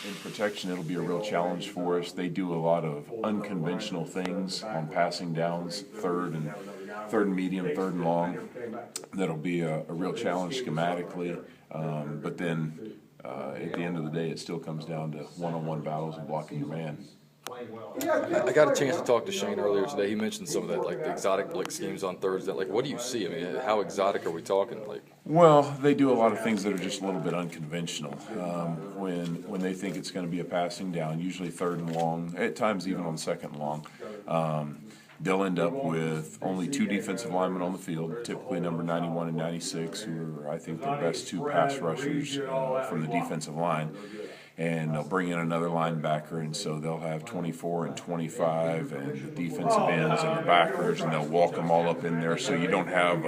in protection, it'll be a real challenge for us. They do a lot of unconventional things on passing downs, third and medium, third and long. That'll be a real challenge schematically. But then at the end of the day, it still comes down to one-on-one battles and blocking your man. I got a chance to talk to Shane earlier today. He mentioned some of that, like the exotic blitz schemes on Thursday. Like, what do you see? I mean, how exotic are we talking? Like, well, they do a lot of things that are just a little bit unconventional. When they think it's going to be a passing down, usually third and long, at times even on second and long, they'll end up with only two defensive linemen on the field, typically number 91 and 96, who are, I think, the best two pass rushers from the defensive line. And they'll bring in another linebacker, and so they'll have 24 and 25 and the defensive ends and the backers, and they'll walk them all up in there, so you don't have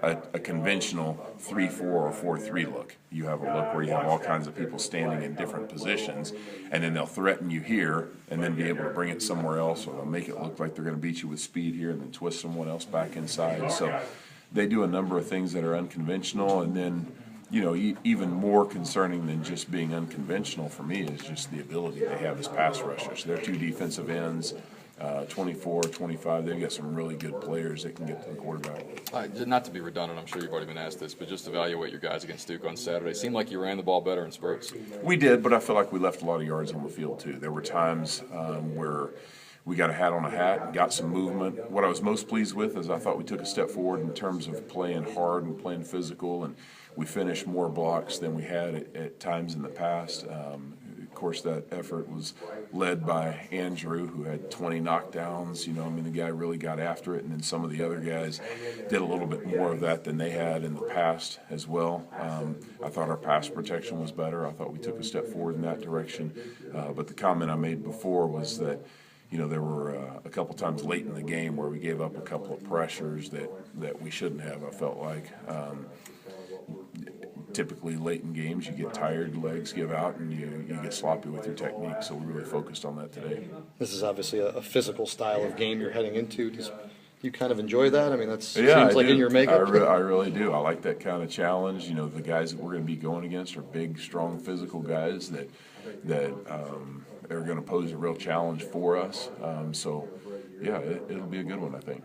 a conventional 3-4 or 4-3 look. You have a look where you have all kinds of people standing in different positions, and then they'll threaten you here and then be able to bring it somewhere else, or they'll make it look like they're going to beat you with speed here and then twist someone else back inside. So they do a number of things that are unconventional, and then even more concerning than just being unconventional for me is just the ability they have as pass rushers. They're two defensive ends, 24, 25. They've got some really good players that can get to the quarterback. Not to be redundant, I'm sure you've already been asked this, but just evaluate your guys against Duke on Saturday. It seemed like you ran the ball better in spurts. We did, but I feel like we left a lot of yards on the field too. There were times where we got a hat on a hat and got some movement. What I was most pleased with is I thought we took a step forward in terms of playing hard and playing physical, and we finished more blocks than we had at times in the past. Of course, that effort was led by Andrew, who had 20 knockdowns. The guy really got after it, and then some of the other guys did a little bit more of that than they had in the past as well. I thought our pass protection was better. I thought we took a step forward in that direction. But the comment I made before was that there were a couple times late in the game where we gave up a couple of pressures that we shouldn't have, I felt like. Typically late in games, you get tired, legs give out, and you get sloppy with your technique, so we really focused on that today. This is obviously a physical style of game you're heading into. Do you kind of enjoy that? I mean, that seems like in your makeup. I really do. I like that kind of challenge. The guys that we're going to be going against are big, strong, physical guys that are going to pose a real challenge for us. So, yeah, it'll be a good one, I think.